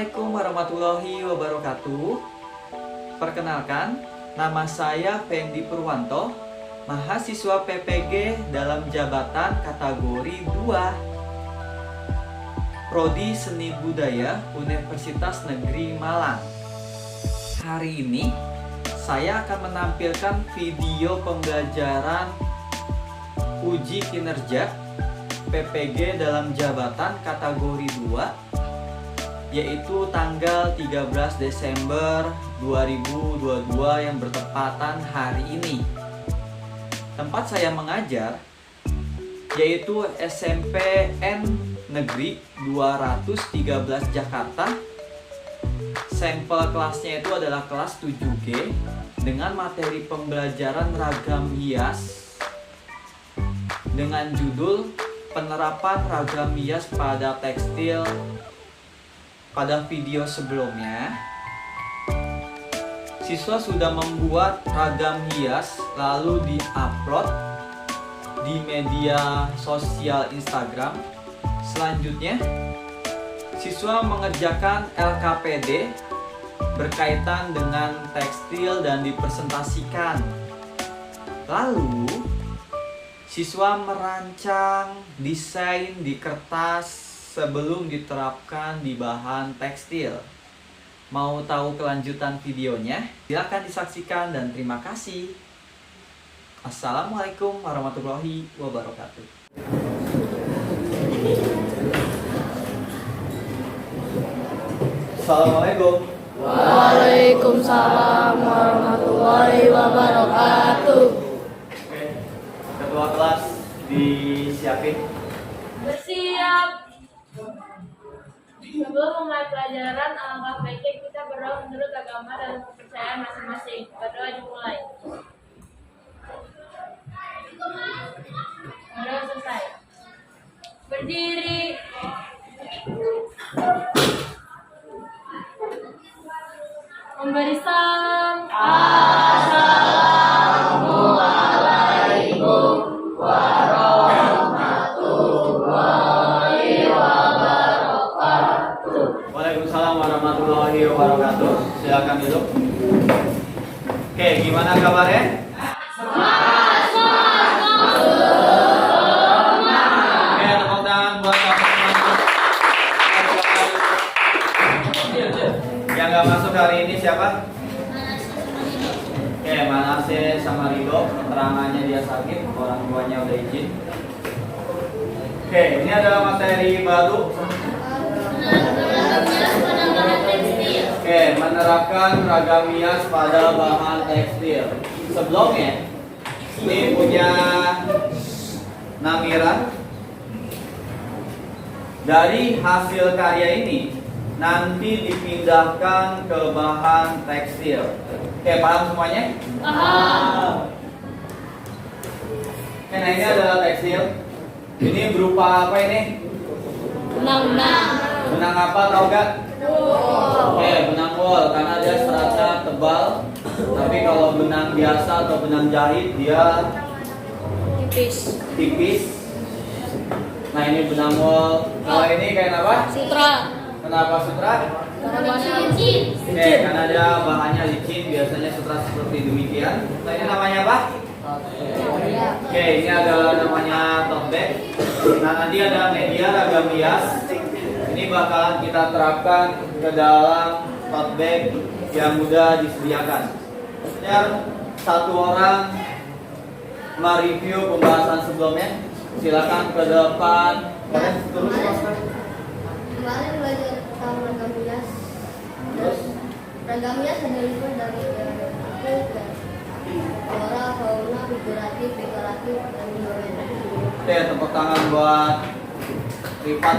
Assalamualaikum warahmatullahi wabarakatuh. Perkenalkan, nama saya Fendi Purwanto, mahasiswa PPG dalam jabatan kategori 2, Prodi Seni Budaya Universitas Negeri Malang. Hari ini saya akan menampilkan video pembelajaran uji kinerja PPG dalam jabatan kategori 2, yaitu tanggal 13 Desember 2022 yang bertepatan hari ini. Tempat saya mengajar yaitu SMPN Negeri 213 Jakarta. Sampel kelasnya itu adalah kelas 7G dengan materi pembelajaran ragam hias dengan judul penerapan ragam hias pada tekstil. Pada video sebelumnya, siswa sudah membuat ragam hias lalu di-upload di media sosial Instagram. Selanjutnya, siswa mengerjakan LKPD berkaitan dengan tekstil dan dipresentasikan. Lalu, siswa merancang desain di kertas sebelum diterapkan di bahan tekstil. Mau tahu kelanjutan videonya? Silakan disaksikan dan terima kasih. Assalamualaikum warahmatullahi wabarakatuh. Assalamualaikum. Waalaikumsalam warahmatullahi wabarakatuh. Oke, ketua kelas disiapin. Bersiap. Sebelum memulai pelajaran, alangkah baiknya kita berdoa menurut agama dan kepercayaan masing-masing. Berdoa dimulai. Berdoa selesai. Berdiri. Memberi salam. Assalamualaikum warahmatullahi wabarakatuh. Waalaikumsalam warahmatullahi wabarakatuh. Silakan duduk. Oke, gimana kabarnya? Oke, tepuk tangan buat teman-teman. Yang nggak masuk hari ini siapa? Oke, Manase sama Rido. Keterangannya dia sakit, orang tuanya udah izin. Oke, ini adalah materi baru. Oke, menerapkan ragam hias pada bahan tekstil. Sebelumnya, ini punya Namira. Dari hasil karya ini nanti dipindahkan ke bahan tekstil. Oke, paham semuanya? Paham. Oke, nah ini adalah tekstil. Ini berupa apa ini? Benang-benang. Benang apa, tau gak? Oke, benang wol karena dia seratnya tebal. Tapi kalau benang biasa atau benang jahit dia tipis. Nah, ini benang wol. Kalau ini kayak apa? Sutra. Kenapa sutra? Licin. Oke, karena dia bahannya licin, biasanya sutra seperti demikian. Nah, ini namanya apa? Oke, ini adalah namanya tote bag. Nah, nanti ada media ragam hias. Ini bakalan kita terapkan ke dalam tote bag yang mudah disediakan. Biar satu orang mereview pembahasan sebelumnya. Silakan ke depan. Kalian terus Mas. Kemarin belajar tentang ragam hias. Terus ragam hias ada 5 dari aku dan flora, fauna, figuratif, dekoratif, dan geometri. Oke, tepuk tangan buat Rifat.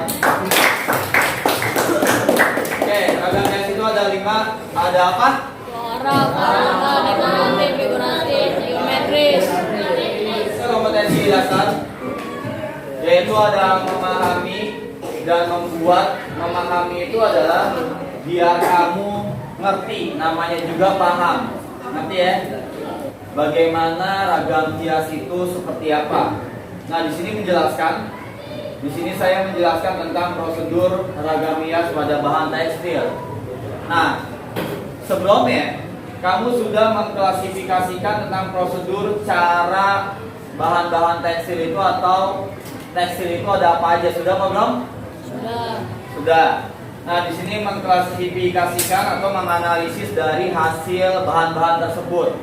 Oke, ragam hias itu ada 5. Ada apa? Flora, fauna, dekoratif, figuratif, geometris. Kompetensi dasar, yaitu ada memahami dan membuat. Memahami itu adalah biar kamu ngerti, namanya juga paham. Ngerti ya? Bagaimana ragam hias itu seperti apa? Nah, di sini menjelaskan Di sini saya menjelaskan tentang prosedur ragam hias pada bahan tekstil. Nah, sebelumnya kamu sudah mengklasifikasikan tentang prosedur cara bahan-bahan tekstil itu atau tekstil itu ada apa aja, sudah apa belum? Sudah. Nah, di sini mengklasifikasikan atau menganalisis dari hasil bahan-bahan tersebut.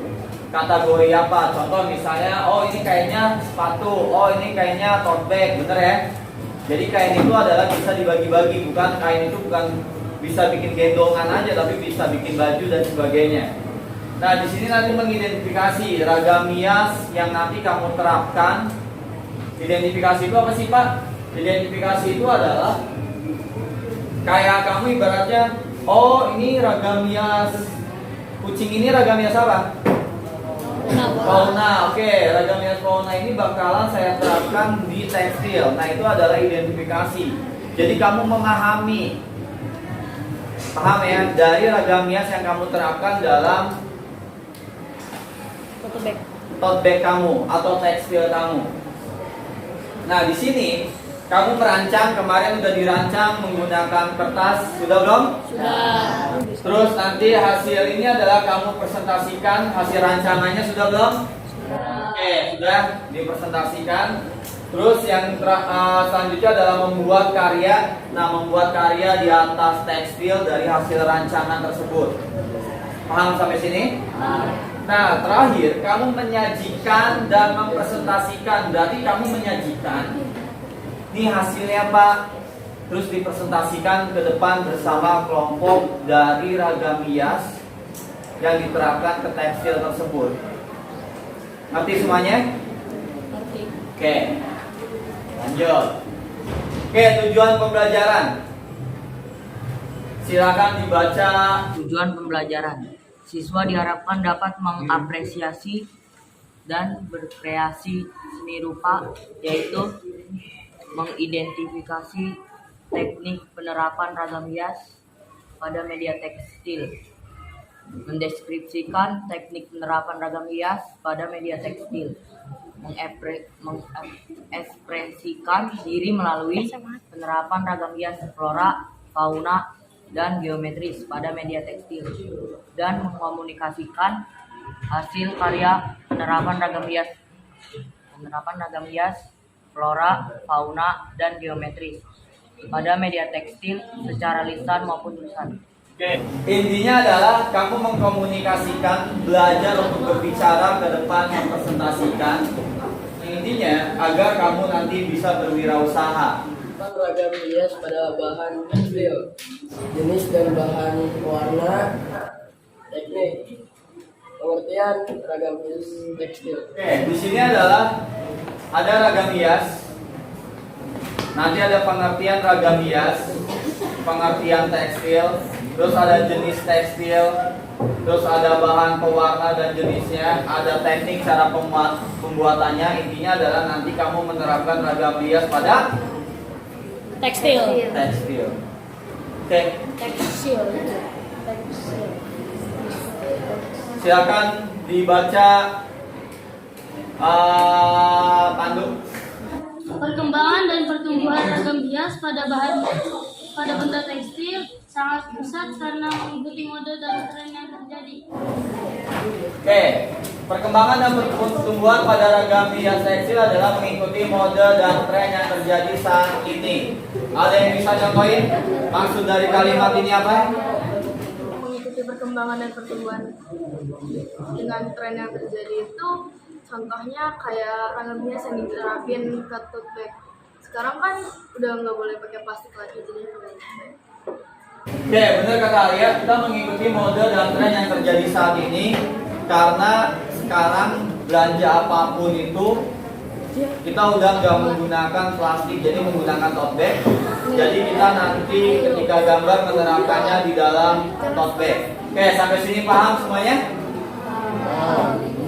Kategori apa? Contoh misalnya, oh ini kayaknya sepatu, oh ini kayaknya tote bag, bener ya? Jadi kain itu adalah bisa dibagi-bagi, bukan kain itu bukan bisa bikin gendongan aja, tapi bisa bikin baju dan sebagainya. Nah, di sini nanti mengidentifikasi ragam hias yang nanti kamu terapkan. Identifikasi itu apa sih, Pak? Identifikasi itu adalah kayak kamu ibaratnya, oh ini ragam hias kucing, ini ragam hias apa? Fauna. Oke, ragam hias fauna ini bakalan saya terapkan di tekstil. Nah, itu adalah identifikasi. Jadi kamu memahami, paham ya, dari ragam hias yang kamu terapkan dalam tote bag kamu atau tekstil kamu. Nah, di sini kamu merancang, kemarin udah dirancang menggunakan kertas, sudah belum? Sudah. Terus nanti hasil ini adalah kamu presentasikan, hasil rancangannya sudah belum? Oke, sudah dipresentasikan. Terus yang selanjutnya adalah membuat karya. Nah, membuat karya di atas tekstil dari hasil rancangan tersebut. Paham sampai sini? Nah, terakhir kamu menyajikan dan mempresentasikan. Berarti kamu menyajikan, ini hasilnya Pak, terus dipresentasikan ke depan bersama kelompok dari ragam hias yang diterapkan ke tekstil tersebut. Ngerti semuanya? Ngerti. Oke, lanjut. Oke, tujuan pembelajaran. Silakan dibaca. Tujuan pembelajaran. Siswa diharapkan dapat mengapresiasi dan berkreasi seni rupa, yaitu mengidentifikasi teknik penerapan ragam hias pada media tekstil, mendeskripsikan teknik penerapan ragam hias pada media tekstil, mengekspresikan diri melalui penerapan ragam hias flora, fauna, dan geometris pada media tekstil, dan mengkomunikasikan hasil karya penerapan ragam hias flora, fauna, dan geometris pada media tekstil secara lisan maupun tulisan. Oke, intinya adalah kamu mengkomunikasikan, belajar untuk berbicara ke depan, mempresentasikan. Intinya agar kamu nanti bisa berwirausaha. Ragam hias pada bahan tekstil, jenis dan bahan warna, teknik, pengertian ragam hias tekstil. Oke, di sini adalah ada ragam hias. Nanti ada pengertian ragam hias, pengertian tekstil, terus ada jenis tekstil, terus ada bahan pewarna dan jenisnya, ada teknik cara pembuatannya. Intinya adalah nanti kamu menerapkan ragam hias pada Tekstil. tekstil. Oke, Tekstil. silakan dibaca pandu. Perkembangan dan pertumbuhan ragam hias pada benda tekstil sangat pesat karena mengikuti mode dan tren yang terjadi. Oke, perkembangan dan pertumbuhan pada ragam hias tekstil adalah mengikuti mode dan tren yang terjadi saat ini. Ada yang bisa contohin maksud dari kalimat ini apa? Mengikuti perkembangan dan pertumbuhan dengan tren yang terjadi itu, contohnya kayak ragam hias yang diterapin ke tote bag. Sekarang kan udah nggak boleh pakai plastik lagi, jadi pakai tote bag. Oke, benar kata Alia, kita mengikuti mode dan tren yang terjadi saat ini karena sekarang belanja apapun itu kita udah nggak menggunakan plastik, jadi menggunakan tote bag. Jadi kita nanti ketika gambar menerapkannya di dalam tote bag. Oke, sampai sini paham semuanya?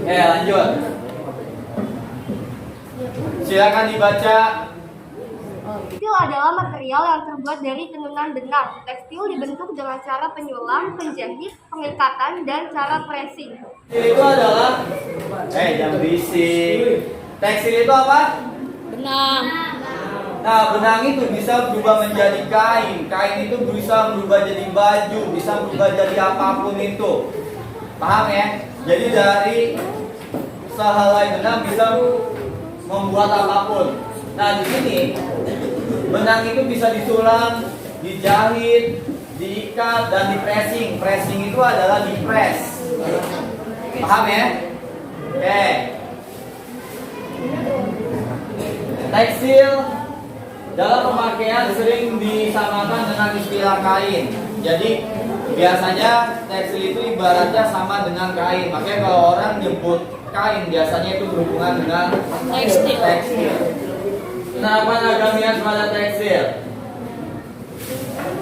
Oke, lanjut. Silakan dibaca. Tekstil adalah material yang terbuat dari tenunan benang. Tekstil dibentuk dengan cara penyulam, penjahit, pengikatan, dan cara pressing. Tekstil itu adalah jangan berisik. Tekstil itu apa? Benang. Nah, benang itu bisa berubah menjadi kain. Kain itu bisa berubah jadi baju, bisa berubah jadi apapun itu. Paham ya? Jadi dari sehelai benang bisa membuat apapun. Nah, di sini benang itu bisa disulam, dijahit, diikat, dan di pressing. Pressing itu adalah di press. Paham ya? Oke. Tekstil dalam pemakaian sering disamakan dengan istilah kain. Jadi biasanya tekstil itu ibaratnya sama dengan kain. Makanya kalau orang nyebut kain biasanya itu berhubungan dengan tekstil. Penerapan ragam hias pada tekstil.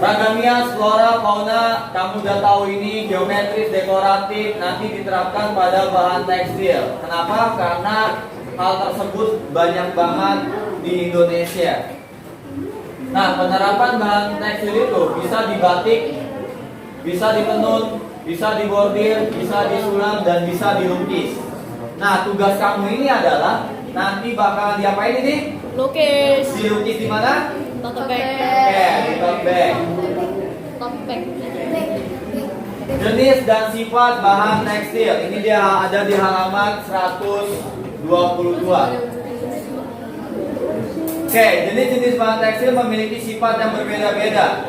Ragam hias, flora, fauna, kamu udah tahu ini, geometris, dekoratif, nanti diterapkan pada bahan tekstil. Kenapa? Karena hal tersebut banyak banget di Indonesia. Nah, penerapan bahan tekstil itu bisa dibatik, bisa ditenun, bisa dibordir, bisa disulam, dan bisa dilukis. Nah, tugas kamu ini adalah nanti bakalan diapain ini? Lukis. Dilukis di mana? Tote bag. Oke, di tote bag. Tote bag. Jenis dan sifat bahan tekstil. Ini dia ada di halaman 122. Oke, jenis-jenis bahan tekstil memiliki sifat yang berbeda-beda.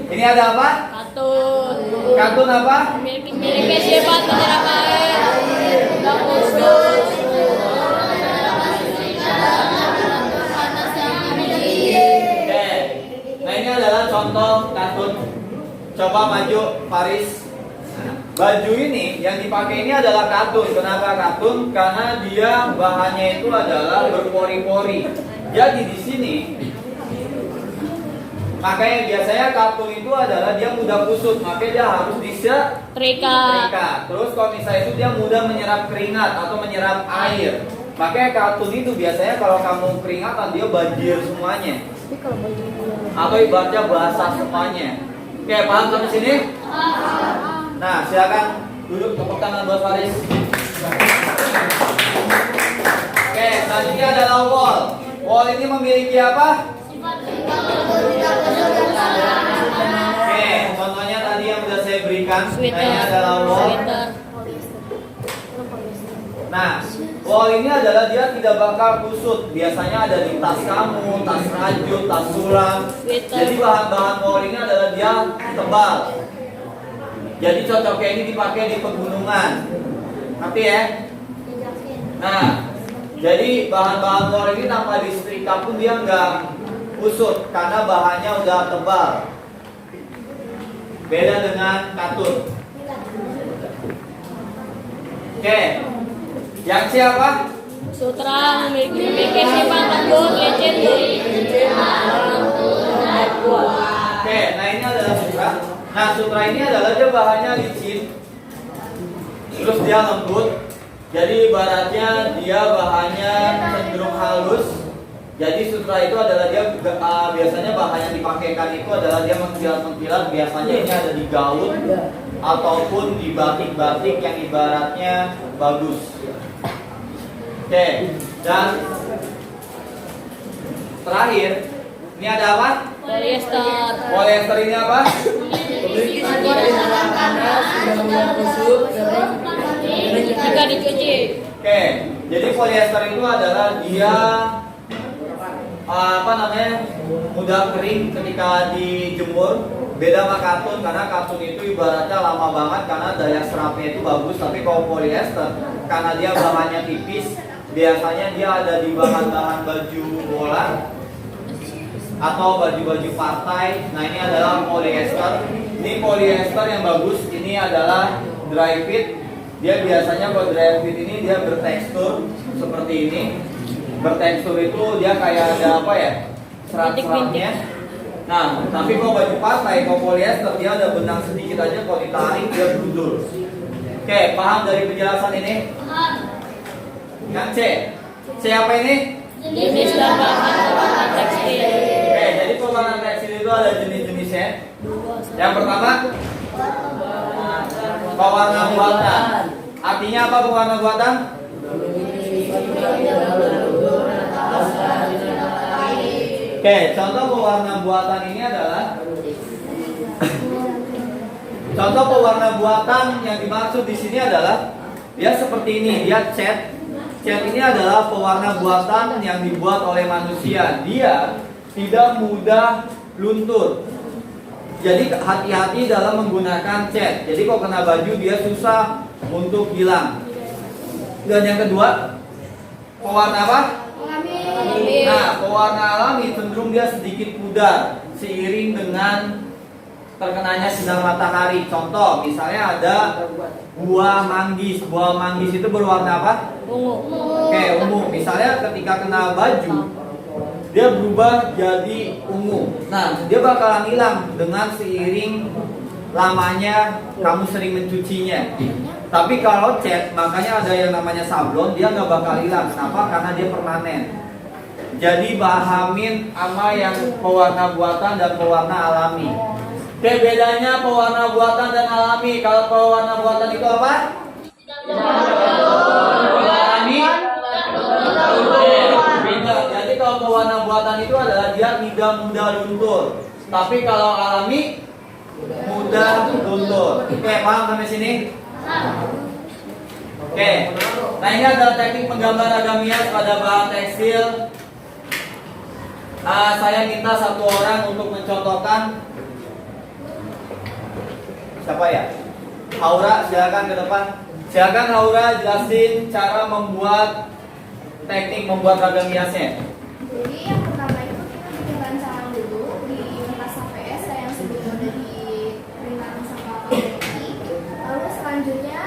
Ini ada apa? Katun. Katun apa? Memiliki sifat menyerap air. Bagus. Oke. Nah, ini adalah contoh katun. Coba maju, Faris. Baju ini yang dipakai ini adalah katun. Kenapa katun? Karena dia bahannya itu adalah berpori-pori. Jadi di sini makanya biasanya katun itu adalah dia mudah kusut, makanya dia harus disetrika. Terus kalau misalnya itu dia mudah menyerap keringat atau menyerap air. Makanya katun itu biasanya kalau kamu keringatan dia banjir semuanya. Atau ibaratnya basah semuanya. Oke, paham sampai sini? Nah, silakan duduk, tepuk tangan buat Faris. Oke, selanjutnya adalah wall. Wall ini memiliki apa? Oke, contohnya tadi yang sudah saya berikan. Nah, ini adalah wall. Nah, wall ini adalah dia tidak bakal kusut. Biasanya ada di tas kamu, tas rajut, tas sulam. Jadi bahan-bahan wall ini adalah dia tebal. Jadi cocoknya ini dipakai di pegunungan. Ngerti ya? Nah, jadi bahan-bahan wall ini tanpa disetrika pun dia nggak kusut karena bahannya udah tebal. Beda dengan katun. Oke. Yang siapa? Sutra memiliki sifat lembut, licin, Oke, nah ini adalah sutra. Nah, sutra ini adalah dia bahannya licin. Terus dia lembut. Jadi ibaratnya dia bahannya cenderung halus. Jadi sutra itu adalah dia biasanya bahan yang dipakaikan itu adalah dia mengkilat-mengkilat. Biasanya ini ada di gaun ataupun di batik-batik yang ibaratnya bagus. Oke, dan terakhir ini ada apa? polyester. Polyester ini apa? Memiliki sifat yang sangat panas, mudah kusut, kering, Jika dicuci. Oke, jadi polyester itu adalah dia mudah kering ketika dijemur. Beda sama katun, karena katun itu ibaratnya lama banget karena daya serapnya itu bagus. Tapi kalau polyester karena dia bahannya tipis, biasanya dia ada di bahan-bahan baju bola atau baju-baju partai. Nah, ini adalah polyester. Ini polyester yang bagus. Ini adalah dry fit. Dia biasanya kalau dry fit ini dia bertekstur seperti ini. Bertekstur itu dia kayak ada apa ya? Serat-seratnya. Nah, tapi kalau baju partai, kalau polyester dia ada benang sedikit aja, kalau ditarik dia berudul. Oke, paham dari penjelasan ini? Yang C. C apa ini? Jenis dan bahan pewarna tekstil. Oke, jadi pewarna tekstil itu ada jenis-jenisnya. Yang pertama, pewarna buatan. Artinya apa pewarna buatan? memiliki sifat yang mudah lentur, Oke, contoh pewarna buatan ini adalah contoh pewarna buatan yang dimaksud di sini adalah dia seperti ini, dia cat. Cat ini adalah pewarna buatan yang dibuat oleh manusia. Dia tidak mudah luntur. Jadi hati-hati dalam menggunakan cat. Jadi kalau kena baju dia susah untuk hilang. Dan yang kedua, pewarna apa? Nah, pewarna alami cenderung dia sedikit pudar seiring dengan terkenanya sinar matahari. Contoh, misalnya ada buah manggis. Buah manggis itu berwarna apa? Ungu. Oke, ungu. Misalnya ketika kena baju, dia berubah jadi ungu. Nah, dia bakalan hilang dengan seiring lamanya kamu sering mencucinya. Tapi kalau cat, makanya ada yang namanya sablon, dia nggak bakal hilang. Kenapa? Karena dia permanen. Jadi pahamin sama yang pewarna buatan dan pewarna alami. Oke, bedanya pewarna buatan dan alami. Kalau pewarna buatan itu apa? Alami. Beda. Jadi kalau pewarna buatan itu adalah dia tidak mudah luntur. Tapi kalau alami mudah luntur. Oke, paham sampai sini? Oke. Nah, ini adalah teknik menggambar ragam hias pada bahan tekstil. Saya minta satu orang untuk mencontohkan. Siapa ya? Haura, silakan ke depan. Silakan Haura jelasin cara membuat teknik membuat ragam hiasnya. Jadi yang pertama itu kita bikin rancangan dulu di kertas HPS yang sebelumnya udah di printan sama KPI. Lalu selanjutnya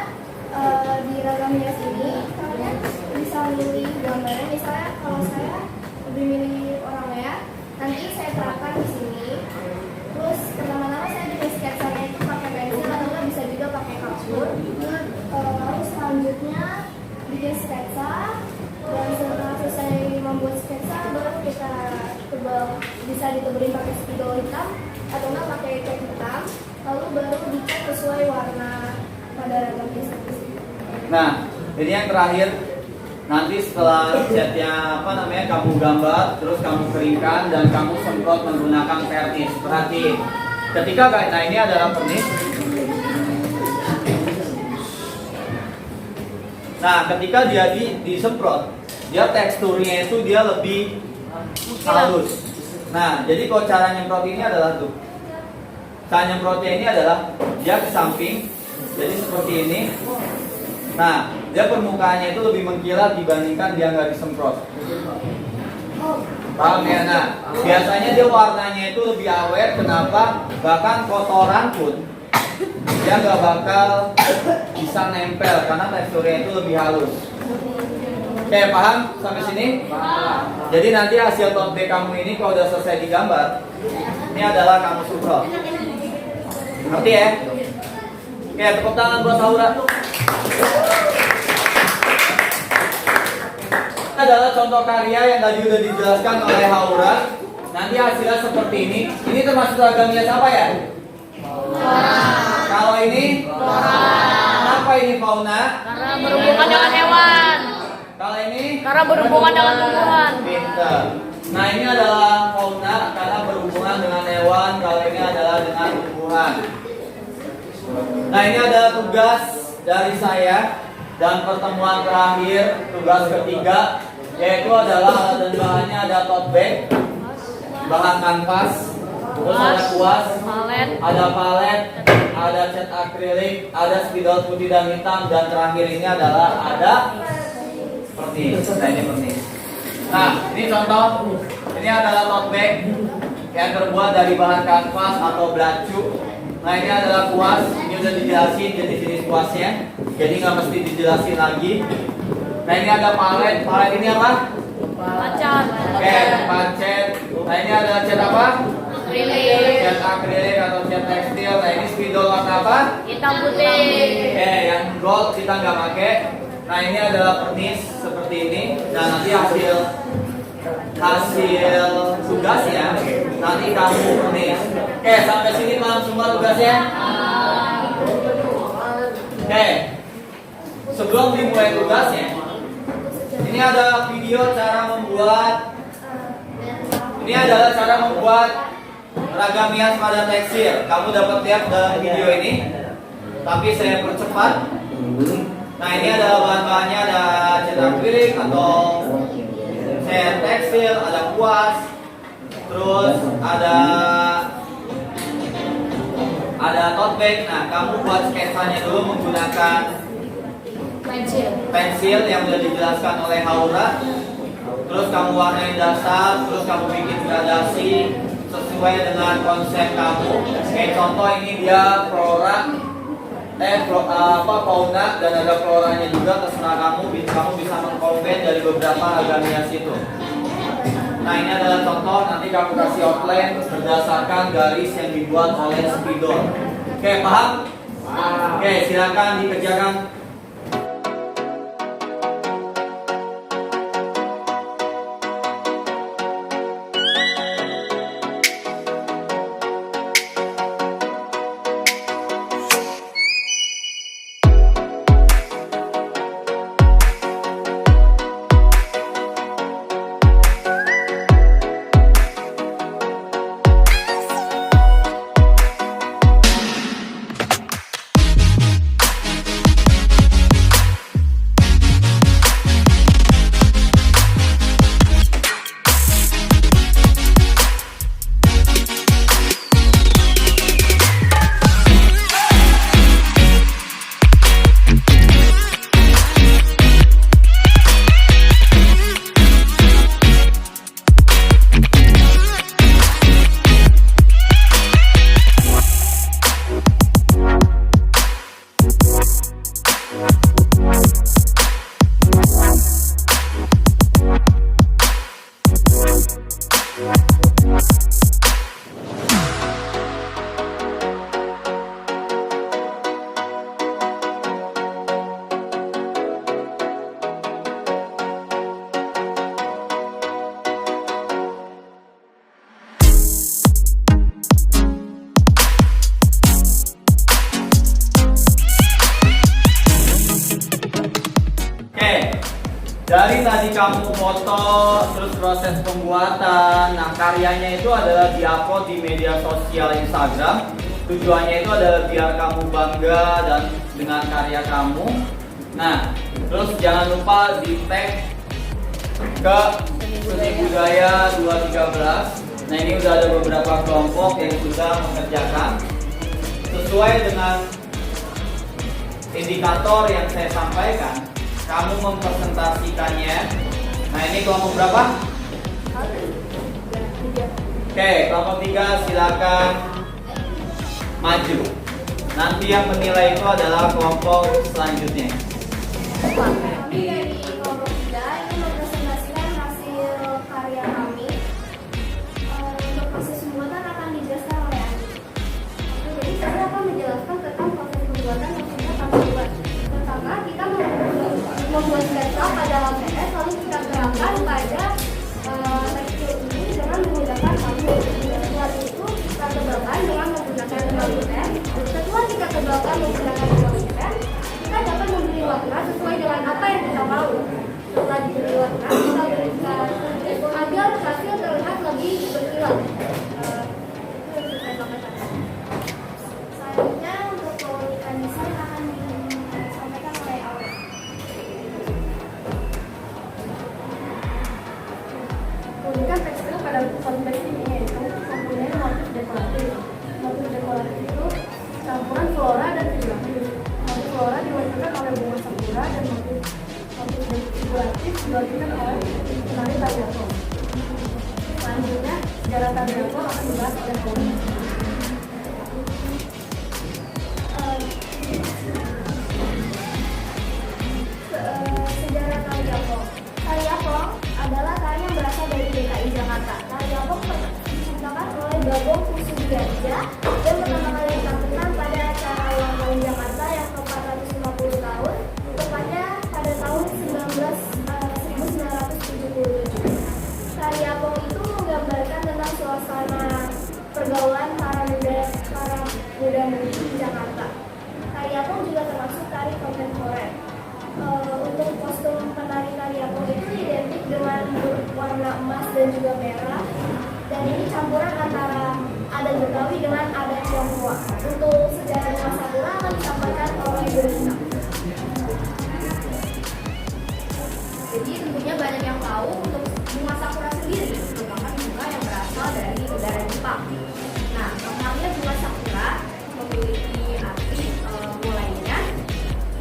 di ragam hias ini kalian bisa milih gambarnya. Misalnya kalau saya lebih milih orangnya, nanti saya terapkan di sini. Terus pertama-tama saya bikin sketsanya itu pakai pensil atau nggak bisa juga pakai kapur. Lalu selanjutnya bikin sketsa. Dan setelah selesai membuat sketsa baru kita bisa ditebelin pakai spidol hitam atau nggak pakai cat hitam, lalu baru dicat sesuai warna pada ragam hias. Nah, ini yang terakhir. Nanti setelah catnya kamu gambar, terus kamu keringkan dan kamu semprot menggunakan vernis. Perhatiin, ketika nah ini adalah vernis. Nah, ketika dia disemprot, dia teksturnya itu dia lebih halus. Nah, jadi kalau cara nyemprot ini adalah tuh. Cara nyemprotnya ini adalah dia ke samping, jadi seperti ini. Nah, dia permukaannya itu lebih mengkilat dibandingkan dia nggak disemprot. Paham ya? Nah, biasanya dia warnanya itu lebih awet. Kenapa? Bahkan kotoran pun dia nggak bakal bisa nempel karena teksturnya itu lebih halus. Oke, paham sampai sini? Jadi nanti hasil tote bag kamu ini kalau udah selesai digambar, ini adalah kamu semprot. Ngerti ya? Oke, tepuk tangan buat Haura. Ini adalah contoh karya yang tadi udah dijelaskan oleh Haura. Nanti hasilnya seperti ini. Ini termasuk ragam hias apa ya? Kalau ini? Kenapa ini fauna? Karena berhubungan dengan hewan. Kalau ini? Karena berhubungan dengan tumbuhan. Pintar. Nah, ini adalah fauna karena berhubungan dengan hewan. Kalau ini adalah dengan tumbuhan. Nah, ini adalah tugas dari saya dan pertemuan terakhir, tugas ketiga, yaitu adalah alat dan bahannya ada tote bag, bahan kanvas, terus ada kuas, ada palet, ada cat akrilik, ada spidol putih dan hitam, dan terakhir ini adalah ada vernis. Nah, ini vernis. Nah, ini contoh. Ini adalah tote bag yang terbuat dari bahan kanvas atau belacu. Nah, ini adalah kuas. Ini udah dijelasin jenis-jenis kuasnya, jadi nggak mesti dijelasin lagi. Nah, ini ada palet. Palet ini apa? Pacat. Oke, cat. Nah, ini adalah cat apa? Akrilik. Cat akrilik atau cat tekstil. Nah, ini spidol warna apa? Hitam putih. Oke, yang gold kita nggak pakai. Nah, ini adalah vernis seperti ini. Dan nanti hasil tugasnya nanti kamu vernis. Oke, sampai sini paham semua tugasnya? Oke, sebelum dimulai tugasnya, ini ada video cara membuat Ini adalah cara membuat ragam hias pada tekstil. Kamu dapat lihat dalam video ini, tapi saya percepat. Nah, ini adalah bahan-bahannya, ada cat akrilik atau cat tekstil, ada kuas, terus ada tote bag. Nah, kamu buat sketsanya dulu menggunakan pensil yang sudah dijelaskan oleh Haura. Terus kamu warnain dasar, terus kamu bikin gradasi sesuai dengan konsep kamu. Kayak contoh ini dia fauna dan ada floranya juga, terserah kamu bisa mengkombin dari beberapa ragam hias itu. Nah, ini adalah contoh, nanti kamu kasih outline berdasarkan garis yang dibuat oleh spidol. Oke, paham? Oke, silakan dikerjakan. Dari tadi kamu foto, terus proses pembuatan, nah karyanya itu adalah diupload di media sosial Instagram. Tujuannya itu adalah biar kamu bangga dan dengan karya kamu. Nah, terus jangan lupa di tag ke Seni Budaya 2013. Nah, ini udah ada beberapa kelompok yang sudah mengerjakan sesuai dengan indikator yang saya sampaikan. Kamu mempresentasikannya. Nah, ini kelompok berapa? Oke, kelompok 3 silakan maju. Nanti yang menilai itu adalah kelompok selanjutnya. Kami dari kelompok 3 ini mempresentasikan hasil karya kami. Untuk proses pembuatan akan dijelaskan oleh Andi. Jadi saya akan menjelaskan tentang proses pembuatan yang sudah kami buat. Pertama, kita membuat sketsa pada HPS, lalu kita gerakkan pada tekstil ini dengan menggunakan paku. Setelah itu kita tebalkan dengan menggunakan paku pen. Setelah kita tebalkan menggunakan paku pen, kita dapat memberi warna sesuai dengan apa yang kita mau. Setelah diberi warna, kita berikan agar hasil terlihat lebih berkilau. Selanjutnya untuk keunikan desain akan disampaikan oleh Aura. Keunikan tekstil pada konteks ini yaitu mempunyai motif dekoratif. Motif dekoratif itu campuran flora dan figuratif. Motif flora diwakilkan oleh bunga sakura dan motif figuratif diwakilkan oleh penari Tabiato. Selanjutnya, sejarah Tabiato akan dibahas oleh Pauli. Sejarah Tari Apong. Tari Apong adalah tari yang berasal dari DKI Jakarta. Tari Apong diciptakan oleh Bagong Kusubiarja dan pertama kali ditampilkan pada acara ulang tahun Jakarta yang ke-450 tahun, tepatnya pada tahun 1977. Tari Apong itu menggambarkan tentang suasana pergaulan para muda-mudi di Jakarta. Tari Apong juga termasuk tari kontemporer. Untuk kostum penari tari Apong itu identik dengan warna emas dan juga merah. dan ini campuran antara adat Betawi dengan adat Tionghoa. Untuk sejarah Bunga Sakura akan disampaikan oleh Berita. Jadi tentunya banyak yang tahu untuk bunga sakura sendiri merupakan bunga yang berasal dari negara Jepang. Nah, namanya bunga sakura memiliki arti mulainya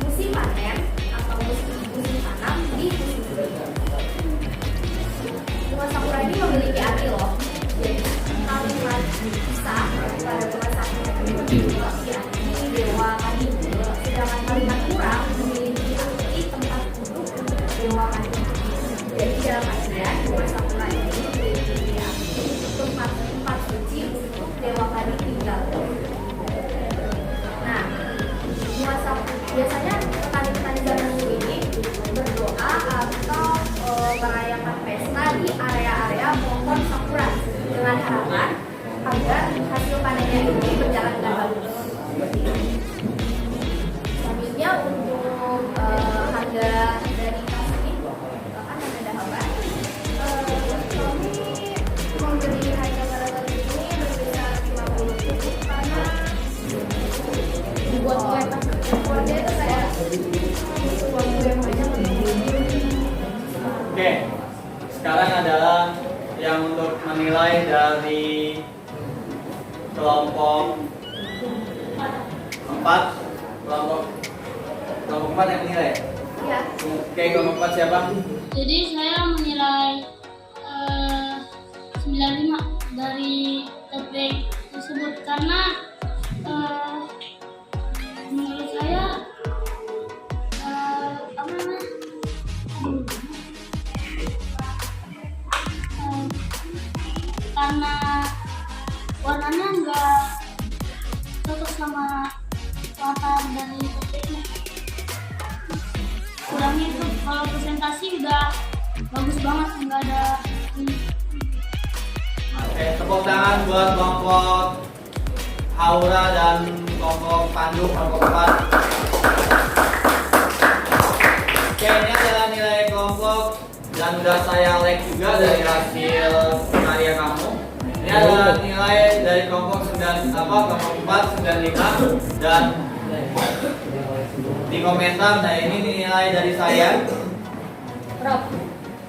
musim panen atau musim tanam di musim dingin. Bunga sakura ini memiliki arti loh. Jadi kalimat bisa pada bunga sakura ini memiliki arti dewa kanibu, sedangkan kalimat kurang memiliki arti tempat duduk untuk dewa kanibu. Jadi dalam artian bunga sakura ini memiliki arti tempat suci untuk dewa kani tinggal. Nah, bunga sakura biasanya petani-petani zaman dulu ini berdoa atau merayakan pesta di area-area pohon sakura dengan harapan agar hasil panennya ini berjalan dengan bagus. Selanjutnya untuk harga dari tas ini kan ada apa? Kami memberi harga pada ini berbeda 50.000 karena Dibuat kue keluarga itu kayak keluarga yang banyak. Oke, sekarang adalah yang untuk menilai dari kelompok 4. Kelompok 4 yang menilai. Ya. Oke, kelompok 4 siapa? Jadi saya menilai 95 dari topik tersebut karena menurut saya apa namanya? Karena warnanya enggak cocok sama latar dari topiknya. Kurangnya itu kalau presentasi udah bagus banget, nggak ada Oke, tepuk tangan buat kelompok Aura dan kelompok Pandu, kelompok 4. Oke, ini adalah nilai kelompok dan udah saya like juga dari hasil karya kamu. Ini adalah nilai dari kelompok 4 95 dan di komentar. Nah, ini nilai dari saya.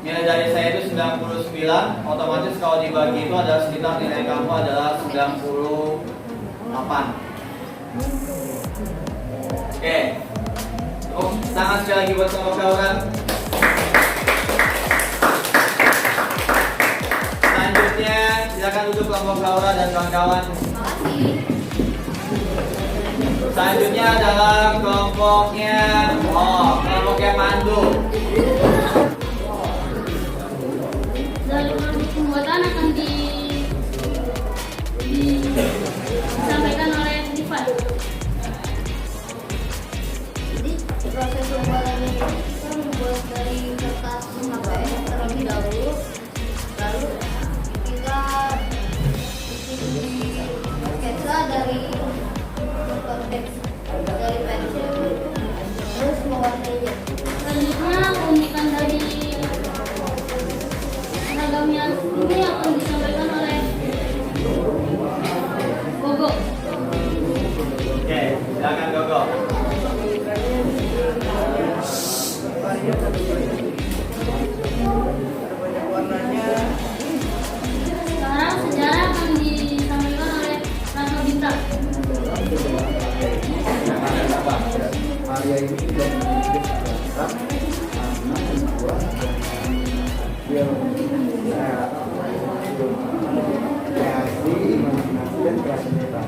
Nilai dari saya itu 99. Otomatis kalau dibagi itu adalah sekitar nilai kamu adalah 98. Oke. Oh, tangan sekali lagi buat kelompok Aura. Selanjutnya silakan duduk kelompok Aura dan kawan-kawan. Selanjutnya adalah kelompoknya Pandu. dari proses pembuatan akan disampaikan oleh Diva. Jadi proses pembuatan ini kita membuat dari kertas HPS terlebih dahulu, lalu kita bikin sketsa dari teks dari pensil, terus mewarnainya. Selanjutnya keunikan dari seragamnya ini akan disampaikan oleh Gogo. Oke, silakan Gogo. Sekarang sejarah akan disampaikan oleh Raka Bintang. Arya ini sudah memiliki dia kreasi, imajinasi dan kreativitas.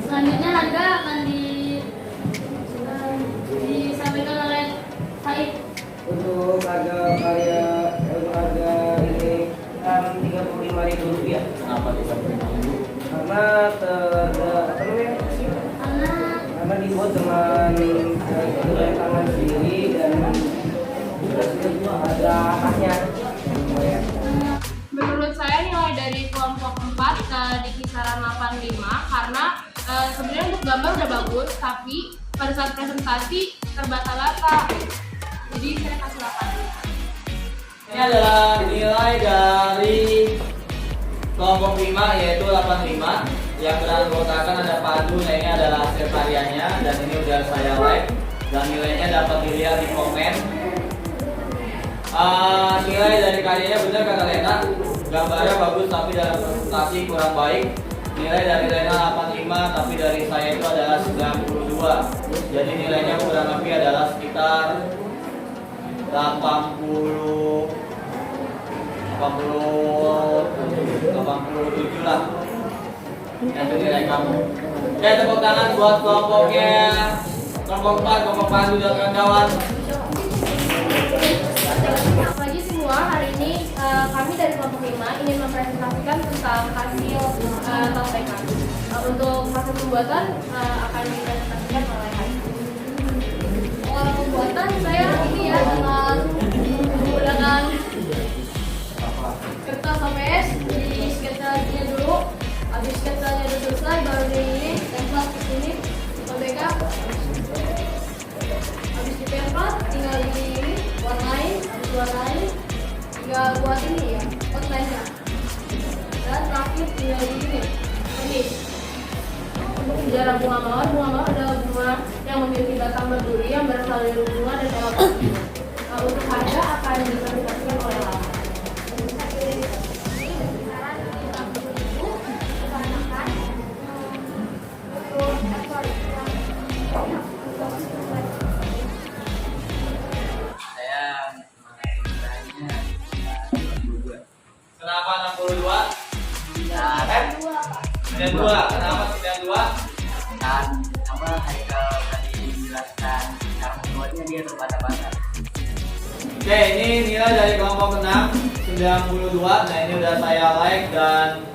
Selanjutnya harga akan disampaikan oleh Said. Untuk harga ini kan Rp35.000. Kenapa 35.000? Karena karena dibuat dengan tangan sendiri dan ada khasnya. Menurut saya nilai dari kelompok 4 di kisaran 85 karena sebenarnya untuk gambar udah bagus tapi pada saat presentasi terbata-bata. Jadi saya kasih 8. Ini adalah nilai dari kelompok 5 yaitu 85 yang beranggotakan ada Padu. Nah ini adalah hasil karyanya dan ini udah saya like dan nilainya dapat dilihat di komen. Nilai dari karyanya benar kata Lena, gambarnya bagus tapi dalam presentasi kurang baik. Nilai dari Lena 85 tapi dari saya itu adalah 92. Jadi nilainya kurang lebih adalah sekitar 87 lah. Itu nilai kamu. Oke, tepuk tangan buat kelompoknya. Kelompok 4, kelompok Pandu dan kawan-kawan. Selamat pagi semua, hari ini kami dari kelompok 5 ingin mempresentasikan tentang hasil topik kami. Untuk hasil pembuatan akan dipresentasikan oleh Haji. Pembuatan saya ini ya dengan menggunakan kertas HPS, di sketsanya dulu. Habis sketsanya udah selesai, baru ini tempat ke sini, backup. Habis di tempat, tinggal di ini warnain, habis warnain, tinggal buat ini ya, outline-nya. Dan terakhir tinggal di ini, finish. Untuk sejarah bunga mawar adalah bunga yang memiliki batang berduri yang berasal dari bunga dan elok. Untuk harga akan dipresentasikan oleh Lama. Kenapa 62? 92. Kenapa 92? Dan apa Haikal tadi menjelaskan cara membuatnya dia terbata-bata. Oke, ini nilai dari kelompok 6 92. Nah ini udah saya like dan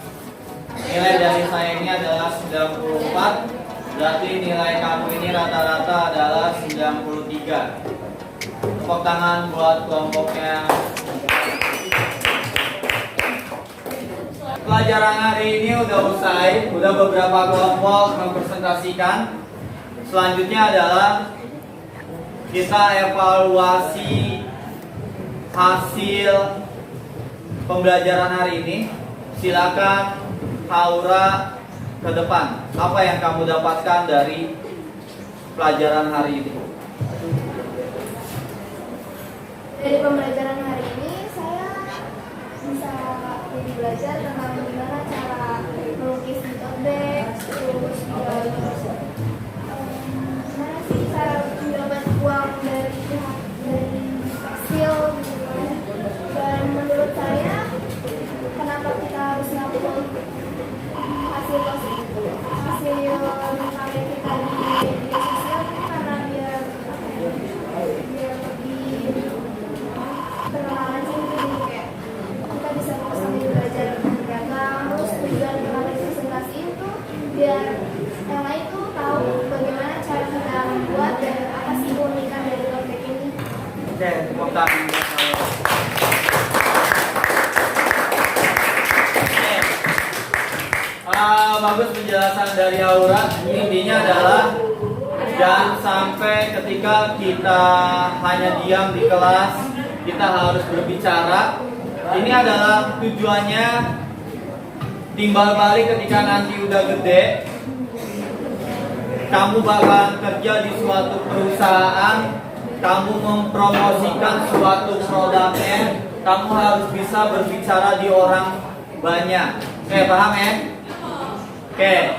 nilai dari saya ini adalah 94. Berarti nilai kamu ini rata-rata adalah 93. Tepuk tangan buat kelompoknya. Pelajaran hari ini udah usai, udah beberapa kelompok mempresentasikan. Selanjutnya adalah kita evaluasi hasil pembelajaran hari ini. Silakan Haura ke depan. Apa yang kamu dapatkan dari pelajaran hari ini? Dari pembelajaran hari ini saya bisa jadi belajar tentang bagaimana cara melukis di tote bag, terus juga gimana sih cara mendapat uang dari hasil gitu kan. Dan menurut saya kenapa kita harus ngupload hasil karya kita di media sosial itu karena biar lebih perkenalan sih, jadi kayak kita bisa sambil belajar berdagang, terus tujuan kalian presentasi itu biar yang lain tuh tahu bagaimana cara kita membuat dan apa sih keunikan dari tote bag ini. Oke, tepuk tangan. Bagus penjelasan dari Aura. Intinya adalah jangan sampai ketika kita hanya diam di kelas, kita harus berbicara. Ini adalah tujuannya timbal balik ketika nanti udah gede. Kamu bakal kerja di suatu perusahaan, kamu mempromosikan suatu produknya, kamu harus bisa berbicara di orang banyak. Oke, paham ya? Oke.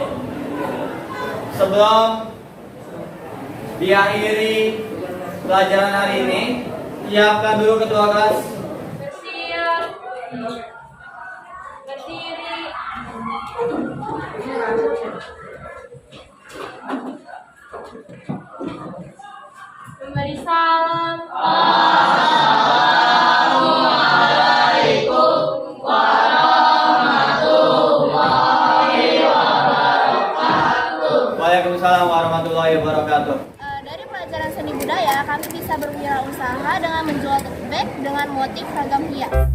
Sebelum diakhiri pelajaran hari ini, siapkan dulu ketua kelas. Bersiap. Berdiri. Memberi salam. Waalaikumsalam warahmatullahi wabarakatuh. Dari pelajaran seni budaya, kami bisa berwirausaha dengan menjual tote bag dengan motif ragam hias.